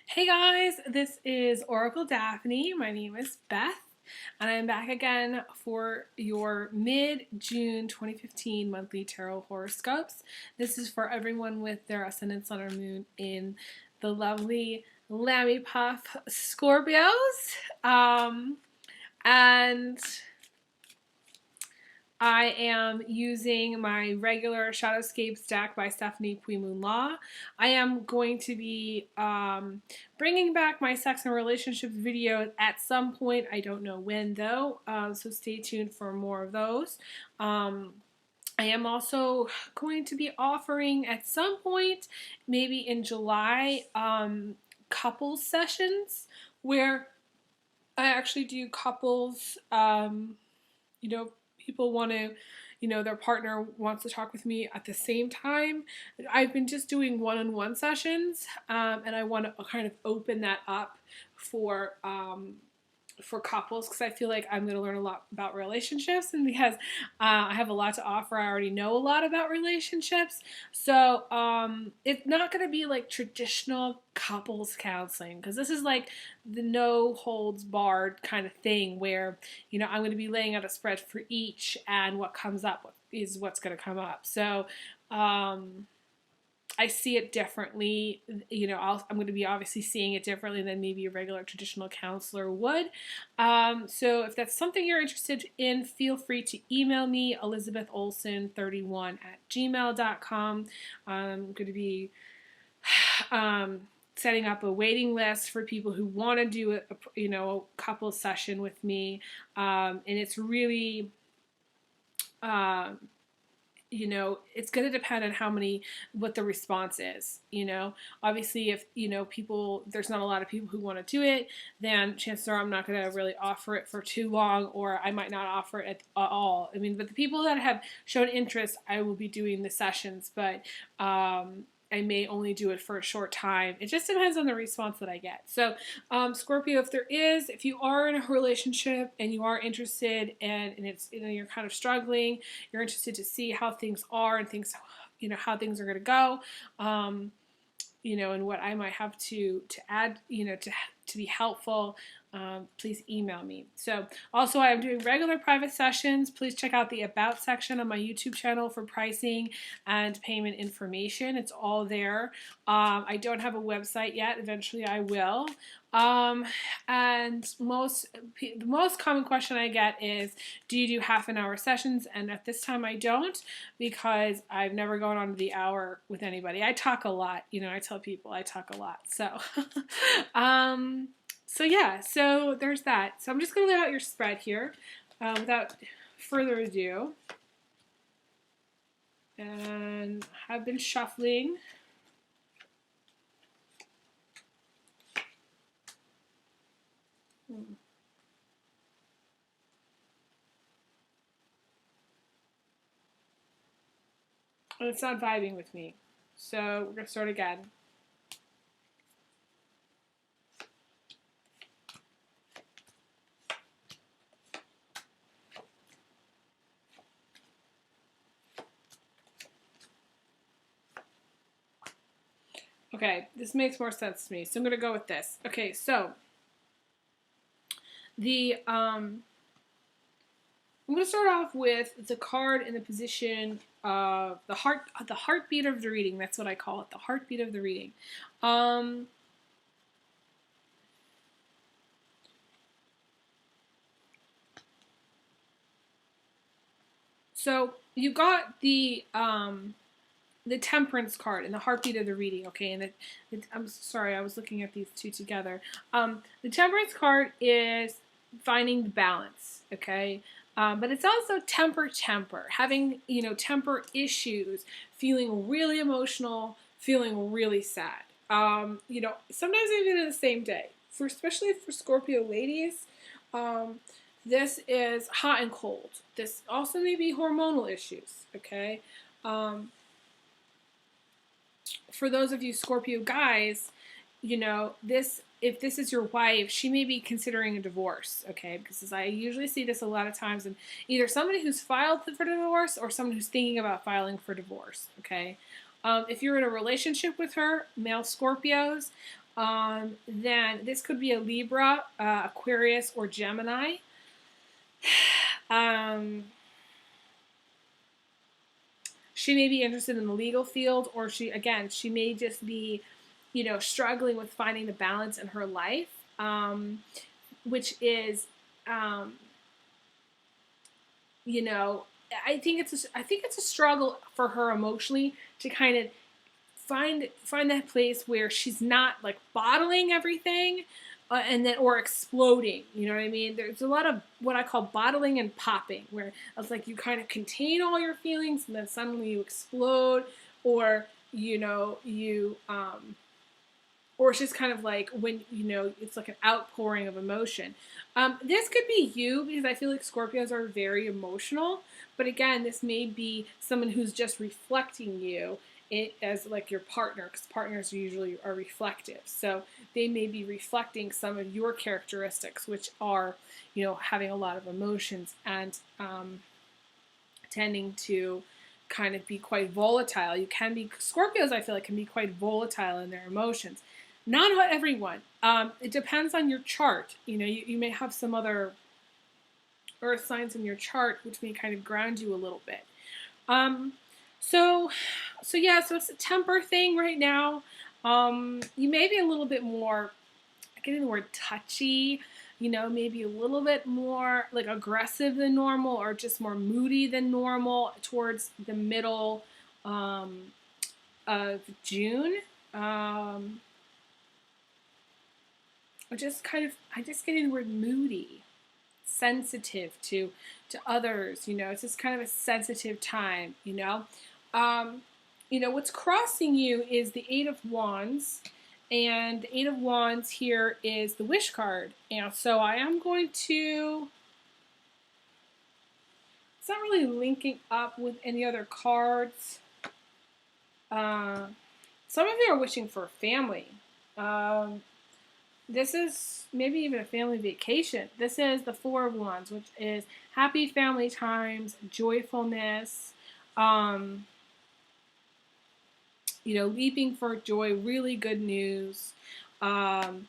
Hey guys, this is Oracle Daphne. My name is Beth, and I'm back again for your mid-June 2015 monthly tarot horoscopes. This is for everyone with their ascendant, sun, or moon in the lovely Lammy Puff Scorpios. And I am using my regular Shadowscapes deck by Stephanie Puy-Moon Law. I am going to be bringing back my sex and relationships video at some point. I don't know when though, so stay tuned for more of those. I am also going to be offering at some point, maybe in July, couples sessions where I actually do couples, you know, people want to, their partner wants to talk with me at the same time. I've been just doing one-on-one sessions, and I want to kind of open that up for couples because I feel like I'm going to learn a lot about relationships, and because I have a lot to offer, I already know a lot about relationships. So it's not going to be like traditional couples counseling because this is like the no holds barred kind of thing where I'm going to be laying out a spread for each, and what comes up is what's going to come up. So I see it differently. I'm going to be obviously seeing it differently than maybe a regular traditional counselor would. So if that's something you're interested in, feel free to email me, elizabetholson31@gmail.com. I'm going to be setting up a waiting list for people who want to do a couple session with me. And it's really it's going to depend on what the response is. Obviously, if, there's not a lot of people who want to do it, then chances are I'm not going to really offer it for too long, or I might not offer it at all. But the people that have shown interest, I will be doing the sessions, but, I may only do it for a short time. It just depends on the response that I get. So, Scorpio, if you are in a relationship and you are interested and it's, you're kind of struggling, you're interested to see how things are and how things are going to go, and what I might have to add, to be helpful, please email me. So also I am doing regular private sessions. Please check out the About section on my YouTube channel for pricing and payment information. It's all there. I don't have a website yet. Eventually I will. And the most common question I get is, do you do half-an-hour sessions? And at this time I don't, because I've never gone on to the hour with anybody. I talk a lot. I tell people I talk a lot. So, so there's that. So I'm just going to lay out your spread here without further ado. And I've been shuffling. And it's not vibing with me. So we're going to start again. Okay, this makes more sense to me, so I'm going to go with this. Okay, so I'm going to start off with the card in the position of the heartbeat of the reading. That's what I call it, the heartbeat of the reading. So you got the Temperance card and the heartbeat of the reading, okay? And I'm sorry, I was looking at these two together. The Temperance card is finding the balance, okay? But it's also temper, having, temper issues, feeling really emotional, feeling really sad. Sometimes even in the same day. Especially for Scorpio ladies, this is hot and cold. This also may be hormonal issues, okay? For those of you Scorpio guys, if this is your wife, she may be considering a divorce, okay? Because I usually see this a lot of times in either somebody who's filed for divorce or someone who's thinking about filing for divorce, okay? If you're in a relationship with her, male Scorpios, Then this could be a Libra, Aquarius, or Gemini. She may be interested in the legal field, or she may just be, struggling with finding the balance in her life, which is, I think it's a struggle for her emotionally to kind of find that place where she's not like bottling everything, or exploding. You know what I mean? There's a lot of what I call bottling and popping, where it's like you kind of contain all your feelings and then suddenly you explode, or or it's just kind of like when it's like an outpouring of emotion. This could be you, because I feel like Scorpios are very emotional, but again, this may be someone who's just reflecting you as like your partner, because partners usually are reflective. So they may be reflecting some of your characteristics, which are, having a lot of emotions and tending to kind of be quite volatile. Scorpios, I feel like, can be quite volatile in their emotions. Not everyone. It depends on your chart. You may have some other earth signs in your chart which may kind of ground you a little bit. So it's a temper thing right now. You may be a little bit more, getting the word touchy, maybe a little bit more like aggressive than normal, or just more moody than normal towards the middle of June. I just getting the word moody, sensitive to others. It's just kind of a sensitive time. What's crossing you is the Eight of Wands, and the Eight of Wands here is the Wish card. And so I am going to. It's not really linking up with any other cards. Some of you are wishing for a family. This is maybe even a family vacation. This is the Four of Wands, which is happy family times, joyfulness, leaping for joy, really good news. And,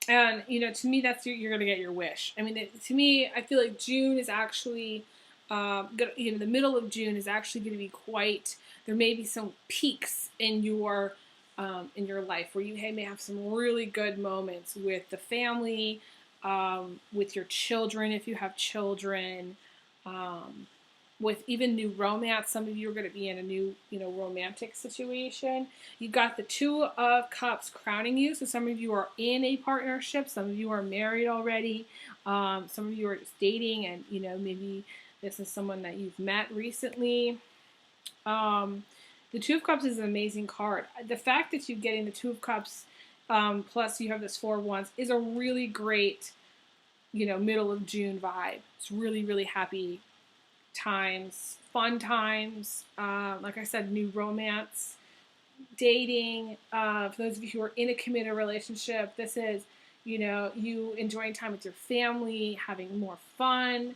to me, you're going to get your wish. I mean, to me, I feel like June is actually, the middle of June is actually going to be quite, there may be some peaks in your life where you may have some really good moments with the family, with your children, if you have children, with even new romance. Some of you are going to be in a new, romantic situation. You've got the Two of Cups crowning you. So some of you are in a partnership. Some of you are married already. Some of you are just dating, and, maybe this is someone that you've met recently. The Two of Cups is an amazing card. The fact that you're getting the Two of Cups, plus you have this Four of Wands, is a really great, middle of June vibe. It's really, really happy times, fun times. Like I said, new romance, dating. For those of you who are in a committed relationship, this is, you enjoying time with your family, having more fun.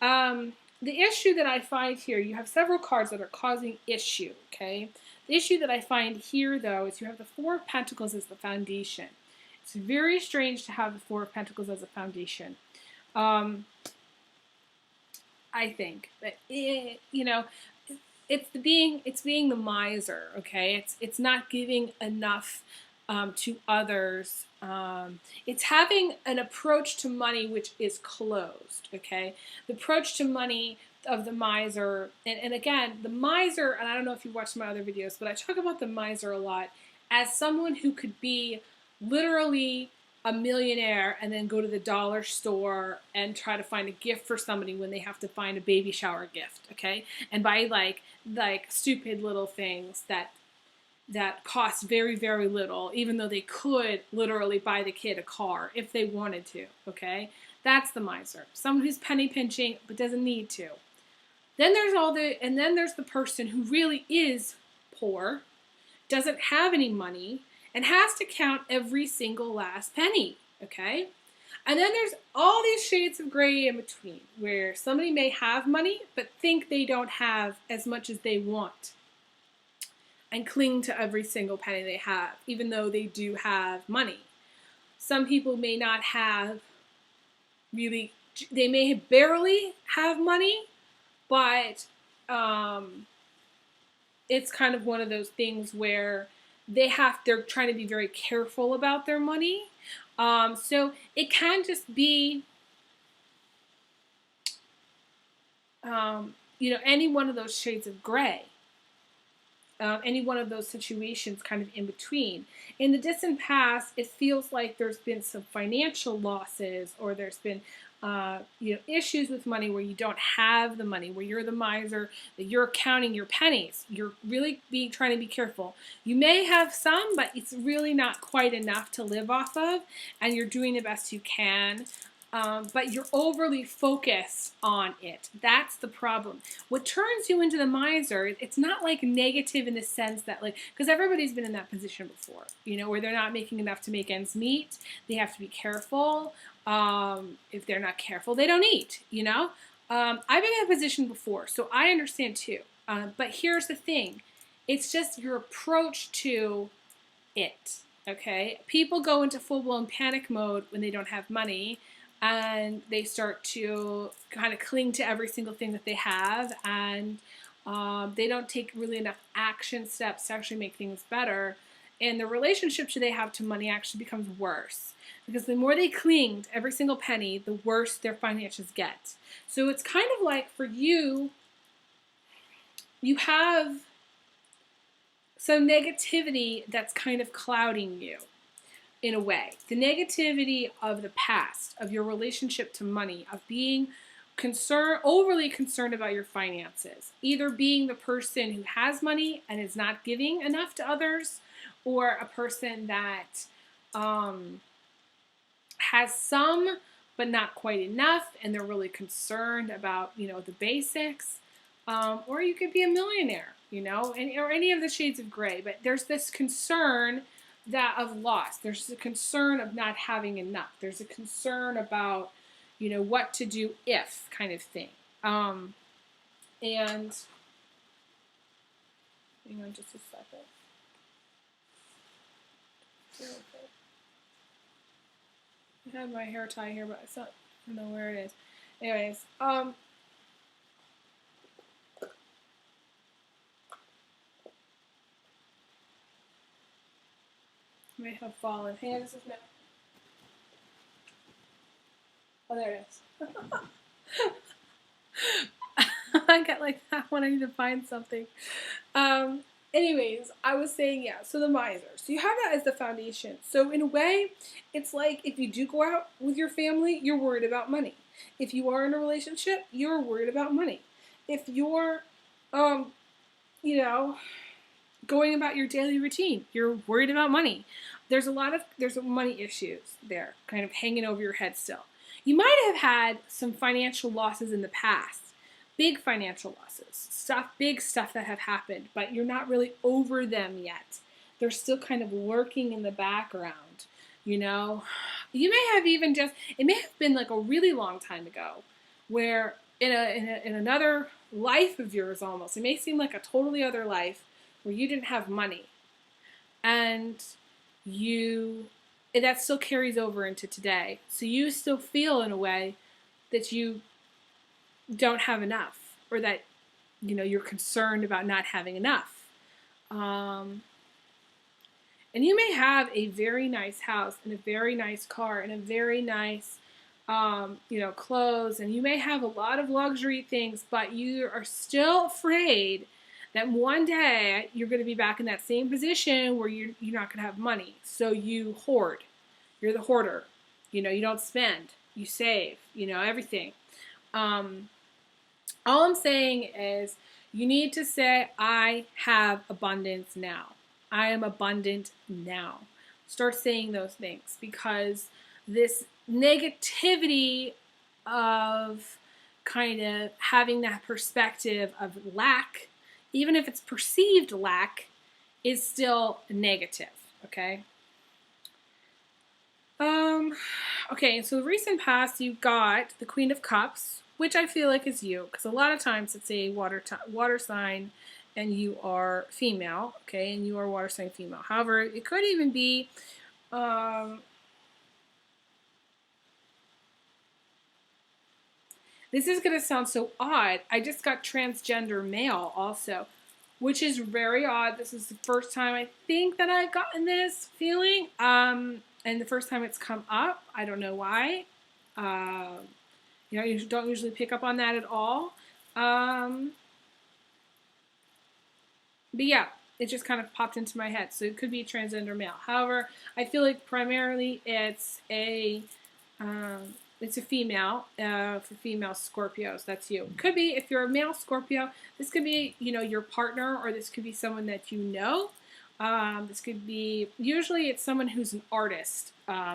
The issue that I find here, you have several cards that are causing issue, okay? The issue that I find here, though, is you have the Four of Pentacles as the foundation. It's very strange to have the Four of Pentacles as a foundation. I think that, it's being the miser, okay? It's not giving enough to others. It's having an approach to money which is closed, okay? The approach to money of the miser, and again, the miser, and I don't know if you watched my other videos, but I talk about the miser a lot as someone who could be literally a millionaire and then go to the dollar store and try to find a gift for somebody when they have to find a baby shower gift, okay? And buy like stupid little things that cost very, very little, even though they could literally buy the kid a car if they wanted to, okay? That's the miser. Someone who's penny pinching but doesn't need to. Then there's the person who really is poor, doesn't have any money, and has to count every single last penny, okay? And then there's all these shades of gray in between where somebody may have money but think they don't have as much as they want and cling to every single penny they have, even though they do have money. Some people may not have really, they may barely have money, but it's kind of one of those things where they're trying to be very careful about their money. So it can just be, any one of those shades of gray. Any one of those situations kind of in between. In the distant past, it feels like there's been some financial losses, or there's been issues with money where you don't have the money, where you're the miser, that you're counting your pennies. You're really trying to be careful. You may have some, but it's really not quite enough to live off of, and you're doing the best you can. But you're overly focused on it. That's the problem. What turns you into the miser, it's not like negative in the sense that, like, because everybody's been in that position before, where they're not making enough to make ends meet. They have to be careful. If they're not careful, they don't eat, I've been in that position before, so I understand too. But here's the thing. It's just your approach to it, okay? People go into full-blown panic mode when they don't have money, and they start to kind of cling to every single thing that they have, and they don't take really enough action steps to actually make things better, and the relationship they have to money actually becomes worse, because the more they cling to every single penny, the worse their finances get. So it's kind of like, for you, you have some negativity that's kind of clouding you. In a way, the negativity of the past, of your relationship to money, of being overly concerned about your finances, either being the person who has money and is not giving enough to others, or a person that has some but not quite enough, and they're really concerned about the basics, or you could be a millionaire, or any of the shades of gray. But there's this concern of loss. There's a concern of not having enough. There's a concern about, what to do if kind of thing. And hang on just a second. I have my hair tie here, but I don't know where it is. Anyways, may have fallen. Hang on just a minute. Oh, there it is. I get like that when I need to find something. Anyways, I was saying, yeah, so the miser. So you have that as the foundation. So in a way, it's like if you do go out with your family, you're worried about money. If you are in a relationship, you're worried about money. If you're, going about your daily routine, you're worried about money. There's money issues there kind of hanging over your head still. You might have had some financial losses in the past, big financial losses, big stuff that have happened, but you're not really over them yet. They're still kind of lurking in the background, You may have it may have been like a really long time ago, where in another life of yours almost, it may seem like a totally other life where you didn't have money, and that still carries over into today. So you still feel in a way that you don't have enough, or that you're concerned about not having enough. And you may have a very nice house and a very nice car and a very nice clothes, and you may have a lot of luxury things, but you are still afraid that one day you're going to be back in that same position where you're not going to have money. So you hoard. You're the hoarder. You don't spend. You save. Everything. All I'm saying is you need to say, I have abundance now. I am abundant now. Start saying those things, because this negativity of kind of having that perspective of lack, even if it's perceived lack, is still negative, okay? Um, okay, so the recent past, you got the Queen of Cups, which I feel like is you, because a lot of times it's a water sign, and you are female, okay, and you are water sign female. However, it could even be, um, this is going to sound so odd. I just got transgender male also, which is very odd. This is the first time I think that I've gotten this feeling. And the first time it's come up. I don't know why. You don't usually pick up on that at all. But yeah, it just kind of popped into my head. So it could be transgender male. However, I feel like primarily it's a female, for female Scorpios. That's you. Could be, if you're a male Scorpio, this could be, your partner, or this could be someone that you know. This could be, usually it's someone who's an artist,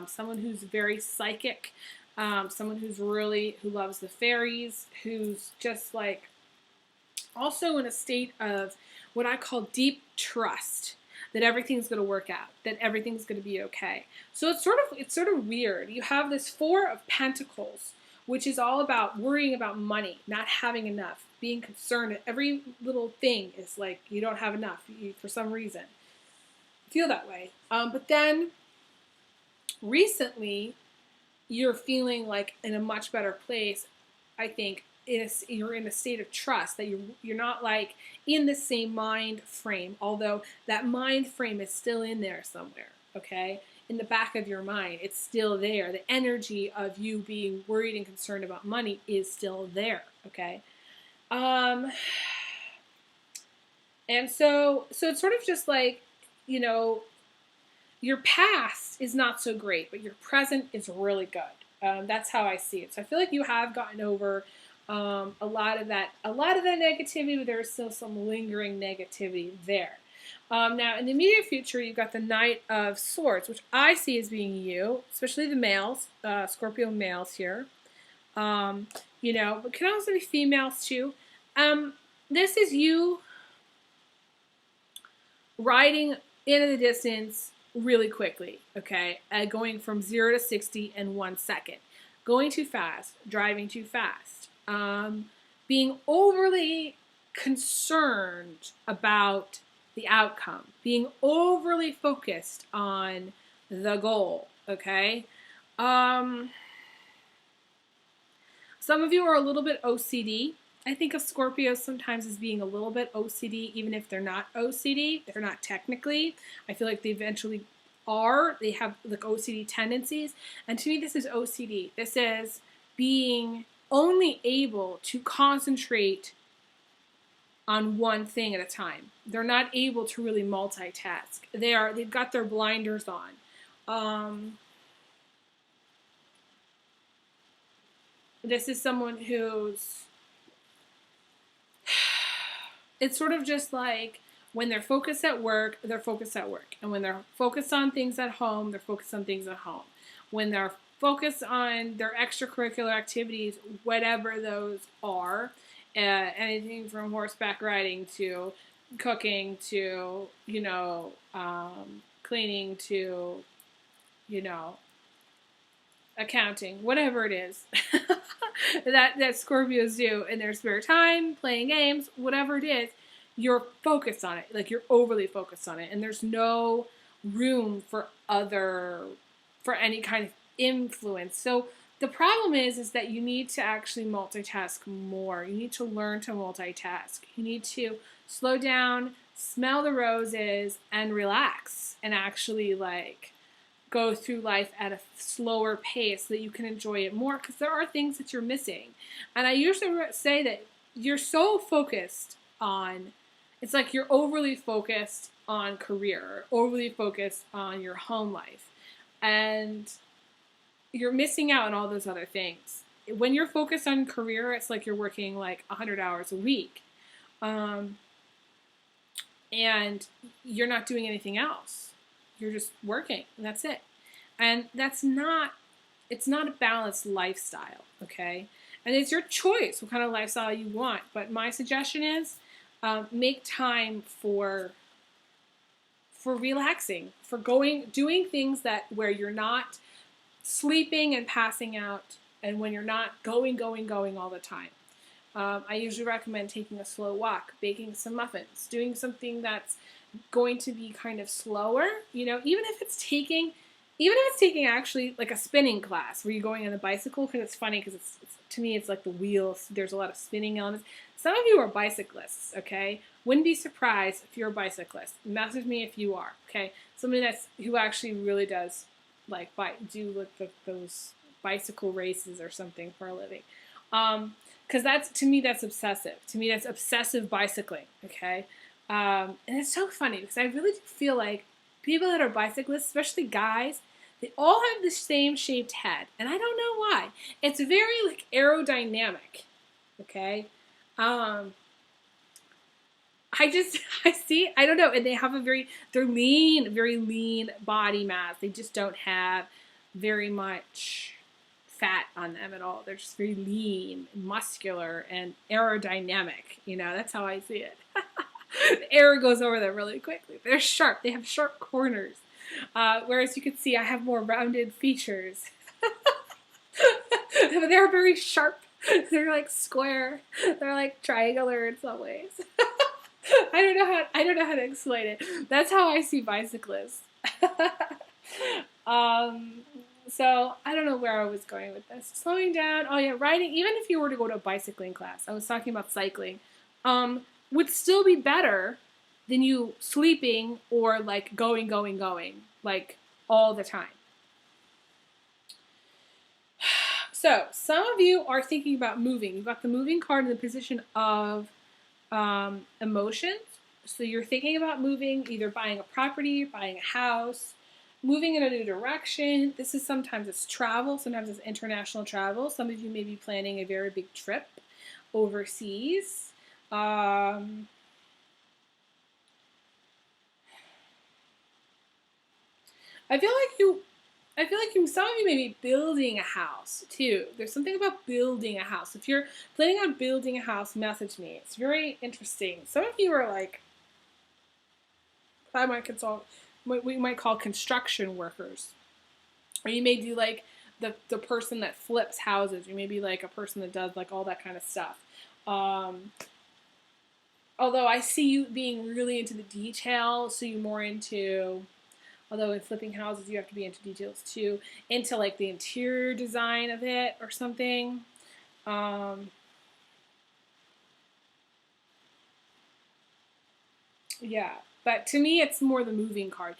someone who's very psychic, someone who loves the fairies, who's just like also in a state of what I call deep trust that everything's going to work out, that everything's going to be okay. So it's sort of weird. You have this Four of Pentacles, which is all about worrying about money, not having enough, being concerned that every little thing is like you don't have enough for some reason. Feel that way. But then recently, you're feeling like in a much better place, I think. You're in a state of trust, that you're not like in the same mind frame, although that mind frame is still in there somewhere, okay? In the back of your mind, it's still there. The energy of you being worried and concerned about money is still there, okay? And so it's sort of just like, your past is not so great, but your present is really good. That's how I see it. So I feel like you have gotten over a lot of that negativity, but there's still some lingering negativity there. Now, in the immediate future, you've got the Knight of Swords, which I see as being you, especially the males, Scorpio males here. But can also be females too. This is you riding into the distance really quickly, okay? Going from 0 to 60 in 1 second. Going too fast, driving too fast. Being overly concerned about the outcome, being overly focused on the goal, okay? Some of you are a little bit OCD. I think of Scorpios sometimes as being a little bit OCD, even if they're not OCD. They're not technically. I feel like they eventually are. They have like OCD tendencies. And to me, this is OCD. This is being only able to concentrate on one thing at a time. They're not able to really multitask. They've got their blinders on. This is someone who's, it's sort of just like when they're focused at work, they're focused at work. And when they're focused on things at home, they're focused on things at home. When they're focused on their extracurricular activities, whatever those are, anything from horseback riding to cooking to, cleaning to, accounting, whatever it is that Scorpios do in their spare time, playing games, whatever it is, you're focused on it. Like you're overly focused on it, and there's no room for any kind of influence. So the problem is that you need to actually multitask more. You need to learn to multitask. You need to slow down, smell the roses, and relax, and actually go through life at a slower pace so that you can enjoy it more, because there are things that you're missing. And I usually say that you're so focused on, it's like you're overly focused on career, overly focused on your home life, and you're missing out on all those other things. When you're focused on career, it's like you're working like 100 hours a week. And you're not doing anything else. You're just working, and that's it. And it's not a balanced lifestyle, okay? And it's your choice what kind of lifestyle you want. But my suggestion is make time for relaxing, for doing things where you're not sleeping and passing out, and when you're not going all the time. I usually recommend taking a slow walk, baking some muffins, doing something that's going to be kind of slower, even if it's taking actually like a spinning class where you're going on a bicycle, because it's funny because it's to me it's like the wheels, there's a lot of spinning elements. Some of you are bicyclists, okay? Wouldn't be surprised if you're a bicyclist. Message me if you are, okay? Somebody who actually really does like do those bicycle races or something for a living. Because to me that's obsessive. To me that's obsessive bicycling, okay? And it's so funny because I really do feel like people that are bicyclists, especially guys, they all have the same shaped head, and I don't know why. It's very like aerodynamic, okay? I don't know, and they have they're lean, very lean body mass. They just don't have very much fat on them at all. They're just very lean, muscular, and aerodynamic. That's how I see it. The air goes over them really quickly. They're sharp. They have sharp corners. Whereas you can see I have more rounded features. They're very sharp. They're like square. They're like triangular in some ways. I don't know how to explain it. That's how I see bicyclists. So I don't know where I was going with this. Slowing down. Oh yeah, riding. Even if you were to go to a bicycling class, I was talking about cycling. Would still be better than you sleeping or like going like all the time. So some of you are thinking about moving. You've got the moving card in the position of emotions. So you're thinking about moving, either buying a property, buying a house, moving in a new direction. Sometimes it's travel, sometimes it's international travel. Some of you may be planning a very big trip overseas. I feel like some of you may be building a house too. There's something about building a house. If you're planning on building a house, message me. It's very interesting. Some of you are like, we might call construction workers. Or you may do like the person that flips houses. You may be like a person that does like all that kind of stuff. Although I see you being really into the detail, so you're more into, although in flipping houses you have to be into details too, into like the interior design of it or something. Yeah, but to me it's more the moving card.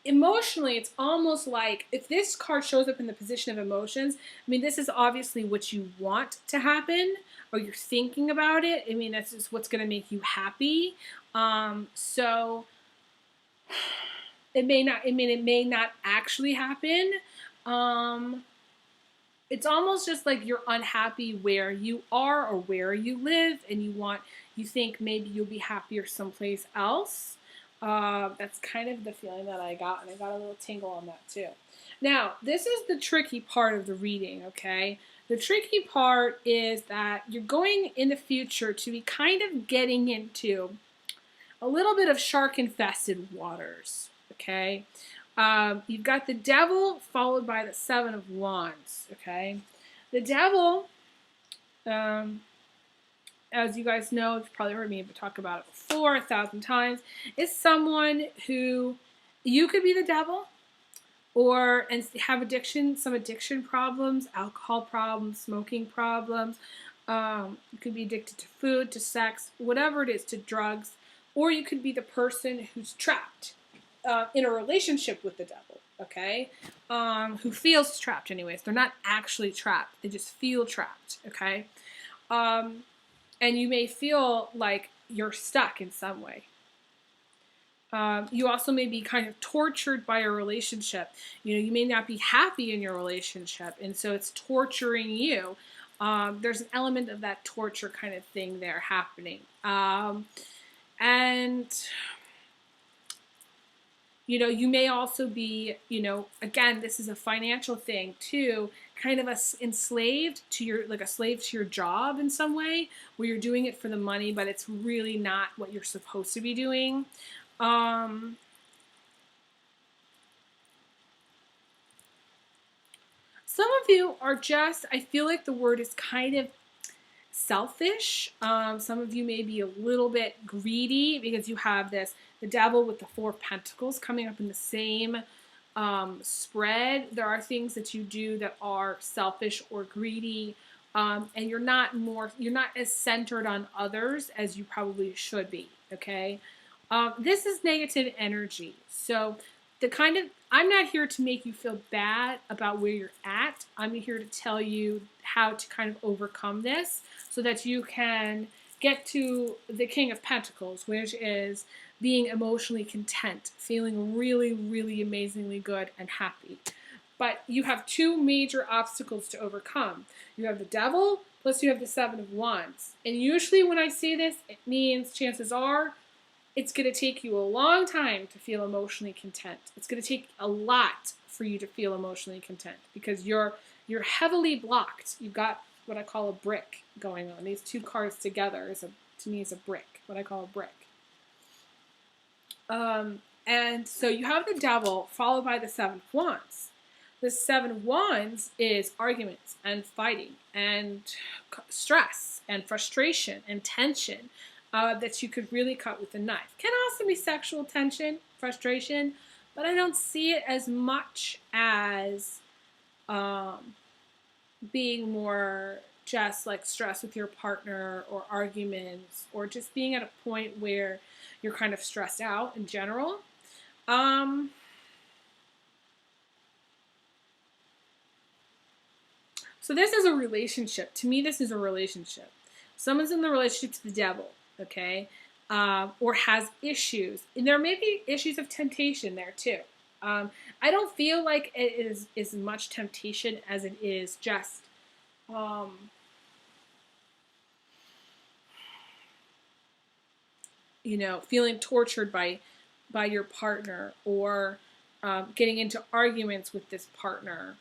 Emotionally, it's almost like if this card shows up in the position of emotions, I mean, this is obviously what you want to happen, or you're thinking about it. I mean, that's just what's going to make you happy. So it may not actually happen. It's almost just like you're unhappy where you are or where you live, and you think maybe you'll be happier someplace else. That's kind of the feeling that I got, and I got a little tingle on that too. Now, this is the tricky part of the reading, okay? The tricky part is that you're going in the future to be kind of getting into a little bit of shark-infested waters, okay? You've got the Devil followed by the Seven of Wands, okay? The Devil, as you guys know, you've probably heard me talk about it before 1,000 times, is someone who, you could be the devil, and have some addiction problems, alcohol problems, smoking problems. You could be addicted to food, to sex, whatever it is, to drugs. Or you could be the person who's trapped in a relationship with the devil, okay? Who feels trapped anyways. They're not actually trapped. They just feel trapped, okay? And you may feel like you're stuck in some way. You also may be kind of tortured by a relationship. You may not be happy in your relationship, and so it's torturing you. There's an element of that torture kind of thing there happening. And you may also be, again, this is a financial thing too, kind of enslaved to a slave to your job in some way, where you're doing it for the money, but it's really not what you're supposed to be doing. Some of you are just, I feel like the word is kind of selfish. Some of you may be a little bit greedy because you have the devil with the Four of Pentacles coming up in the same spread. There are things that you do that are selfish or greedy, and you're not as centered on others as you probably should be. Okay, this is negative energy. So I'm not here to make you feel bad about where you're at. I'm here to tell you how to kind of overcome this so that you can get to the King of Pentacles, which is being emotionally content, feeling really, really amazingly good and happy. But you have two major obstacles to overcome. You have the devil, plus you have the Seven of Wands. And usually when I say this, it means chances are it's going to take you a long time to feel emotionally content. It's going to take a lot for you to feel emotionally content because you're heavily blocked. You've got what I call a brick going on. These two cards together to me is a brick, what I call a brick. And so you have the devil followed by the Seven of Wands. The Seven of Wands is arguments and fighting and stress and frustration and tension that you could really cut with a knife. Can also be sexual tension, frustration, but I don't see it as much as being more just like stress with your partner or arguments or just being at a point where you're kind of stressed out in general. So this is a relationship. To me, this is a relationship. Someone's in the relationship to the devil, okay? Or has issues. And there may be issues of temptation there too. I don't feel like it is as much temptation as it is just feeling tortured by your partner or getting into arguments with this partner.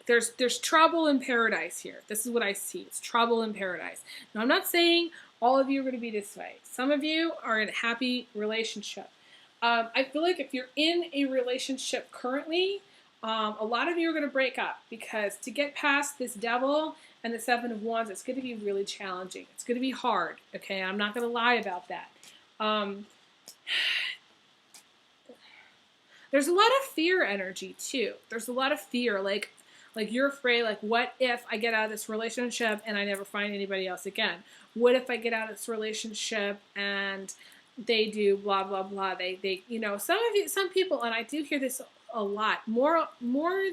There's trouble in paradise here. This is what I see. It's trouble in paradise. Now, I'm not saying all of you are going to be this way. Some of you are in a happy relationship. I feel like if you're in a relationship currently, a lot of you are going to break up because to get past this devil and the Seven of Wands, it's going to be really challenging. It's going to be hard, okay? I'm not going to lie about that. There's a lot of fear energy, too. There's a lot of fear, like you're afraid, like, what if I get out of this relationship and I never find anybody else again? What if I get out of this relationship and they do blah, blah, blah. They some people, and I do hear this a lot, more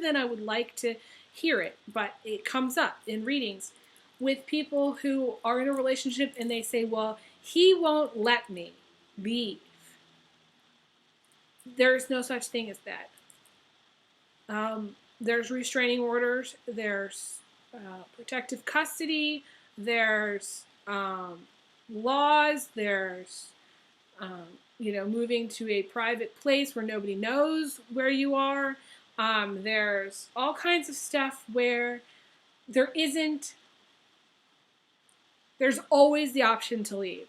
than I would like to hear it, but it comes up in readings with people who are in a relationship and they say, well, he won't let me leave. There's no such thing as that. There's restraining orders, there's protective custody, there's laws, there's moving to a private place where nobody knows where you are. There's all kinds of stuff where there's always the option to leave.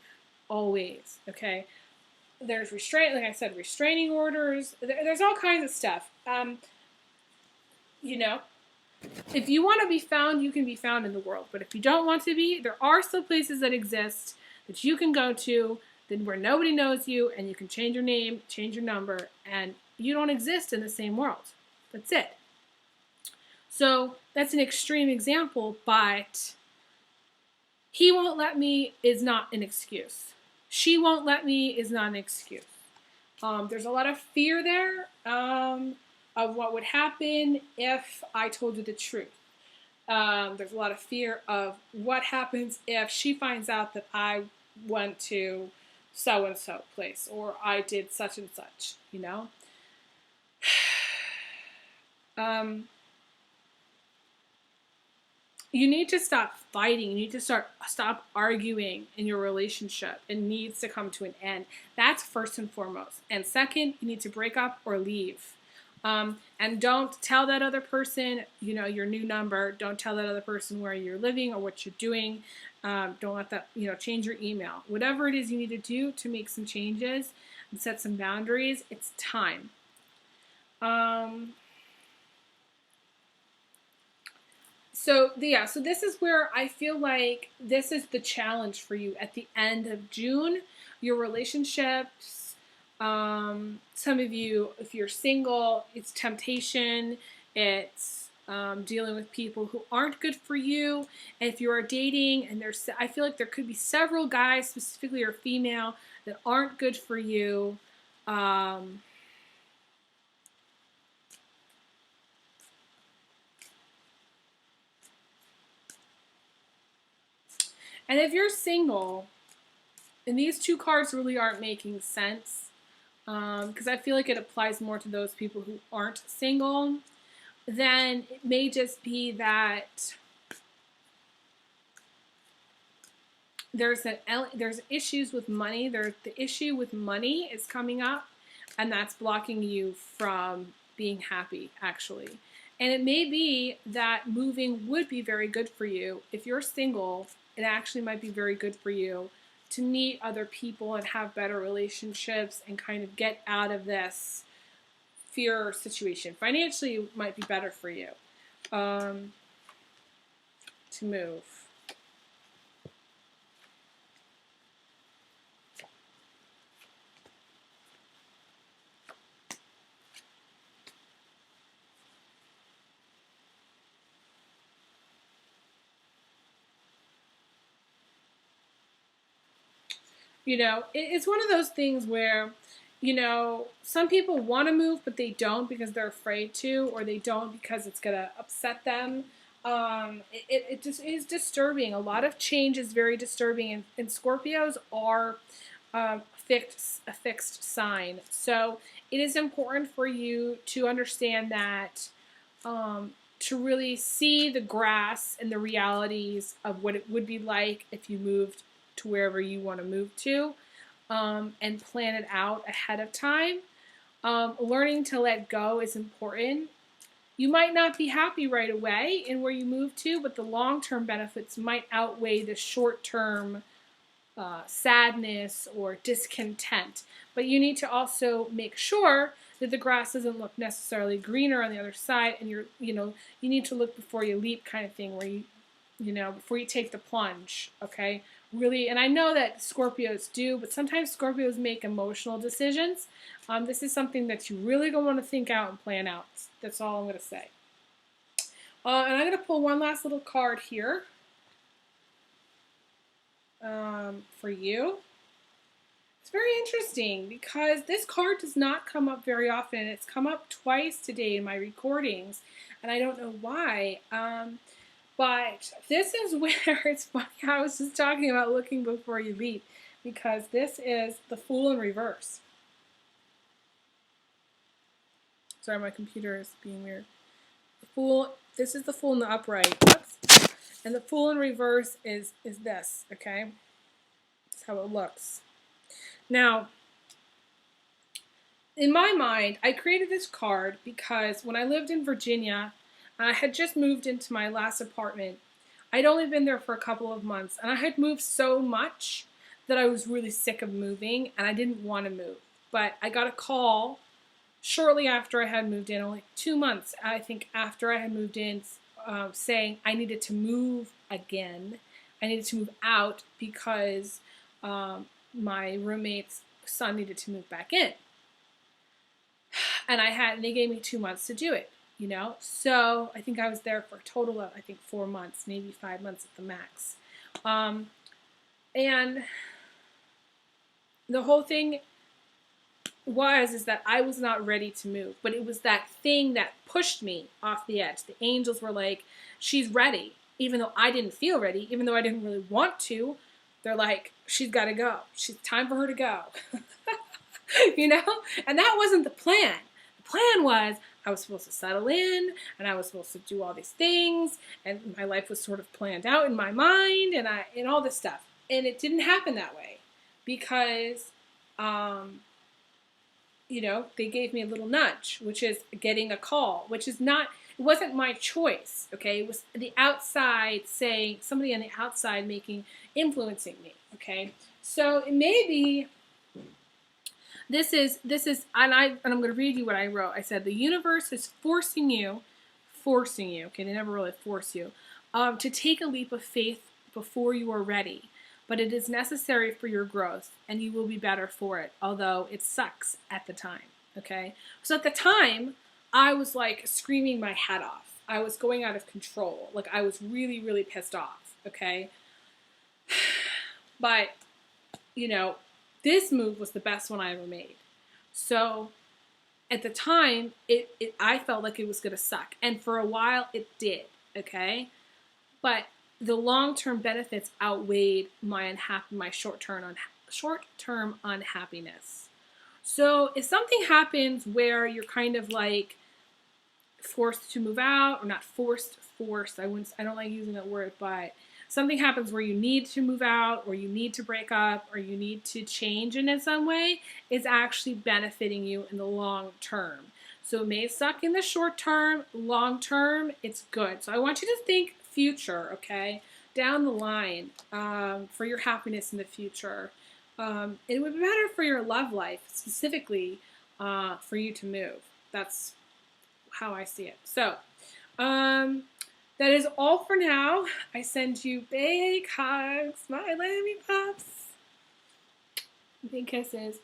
Always, okay? There's like I said, restraining orders. There's all kinds of stuff. If you want to be found, you can be found in the world. But if you don't want to be, there are still places that exist that you can go to where nobody knows you and you can change your name, change your number, and you don't exist in the same world. That's it. So that's an extreme example, but he won't let me is not an excuse. She won't let me is not an excuse. There's a lot of fear there of what would happen if I told you the truth. There's a lot of fear of what happens if she finds out that I went to so-and-so place or I did such and such, You need to stop fighting. You need to stop arguing in your relationship. It needs to come to an end. That's first and foremost. And second, you need to break up or leave. And don't tell that other person, your new number. Don't tell that other person where you're living or what you're doing. Don't let that, change your email. Whatever it is you need to do to make some changes and set some boundaries, it's time. So this is where I feel like this is the challenge for you at the end of June. Your relationships, some of you, if you're single, it's temptation, it's dealing with people who aren't good for you. And if you are dating, and I feel like there could be several guys, specifically or female, that aren't good for you. And if you're single, and these two cards really aren't making sense, because I feel like it applies more to those people who aren't single, then it may just be that there's issues with money. The issue with money is coming up, and that's blocking you from being happy, actually. And it may be that moving would be very good for you. If you're single, it actually might be very good for you to meet other people and have better relationships and kind of get out of this fear situation. Financially, it might be better for you to move. It's one of those things where, some people want to move, but they don't because they're afraid to, or they don't because it's going to upset them. It just is disturbing. A lot of change is very disturbing, and Scorpios are a fixed sign. So it is important for you to understand that, to really see the grass and the realities of what it would be like if you moved to wherever you want to move to, and plan it out ahead of time. Learning to let go is important. You might not be happy right away in where you move to, but the long-term benefits might outweigh the short-term sadness or discontent. But you need to also make sure that the grass doesn't look necessarily greener on the other side, and you need to look before you leap, kind of thing, where before you take the plunge, okay? Really, and I know that Scorpios do, but sometimes Scorpios make emotional decisions. This is something that you really don't want to think out and plan out. That's all I'm going to say. And I'm going to pull one last little card here for you. It's very interesting because this card does not come up very often. It's come up twice today in my recordings, and I don't know why. But this is where it's funny. I was just talking about looking before you leap, because this is the Fool in reverse. Sorry, my computer is being weird. This is the Fool in the upright. Oops. And the Fool in reverse is this, okay? That's how it looks. Now, in my mind, I created this card because when I lived in Virginia, I had just moved into my last apartment. I'd only been there for a couple of months, and I had moved so much that I was really sick of moving, and I didn't want to move. But I got a call shortly after I had moved in, only 2 months, I think, after I had moved in, saying I needed to move again. I needed to move out because my roommate's son needed to move back in. And they gave me 2 months to do it. So I think I was there for a total of, 4 months, maybe 5 months at the max. And the whole thing is that I was not ready to move, but it was that thing that pushed me off the edge. The angels were like, she's ready, even though I didn't feel ready, even though I didn't really want to. They're like, she's got to go. It's time for her to go. And that wasn't the plan. The plan was, I was supposed to settle in, and I was supposed to do all these things, and my life was sort of planned out in my mind, and all this stuff. And it didn't happen that way because, they gave me a little nudge, which is getting a call, which is not, it wasn't my choice, okay? It was the outside saying, somebody on the outside influencing me, okay? So it may be, and I'm going to read you what I wrote. I said, the universe is forcing you forcing you, okay, they never really force you, to take a leap of faith before you are ready. But it is necessary for your growth, and you will be better for it, although it sucks at the time, okay? So at the time, I was like screaming my head off. I was going out of control. Like I was really, really pissed off, okay? But, you know, this move was the best one I ever made. So at the time, I felt like it was going to suck. And for a while, it did, okay? But the long-term benefits outweighed my short-term unhappiness. So if something happens where you're kind of like forced to move out, or not forced, I don't like using that word, but something happens where you need to move out, or you need to break up, or you need to change in some way, it's actually benefiting you in the long term. So it may suck in the short term, long term, it's good. So I want you to think future, okay? Down the line, for your happiness in the future. It would be better for your love life, specifically for you to move. That's how I see it. So, that is all for now. I send you big hugs, my lammy pups. Big kisses.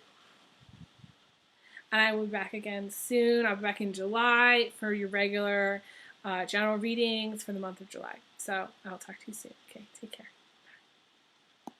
And I will be back again soon. I'll be back in July for your regular general readings for the month of July. So I'll talk to you soon. Okay, take care.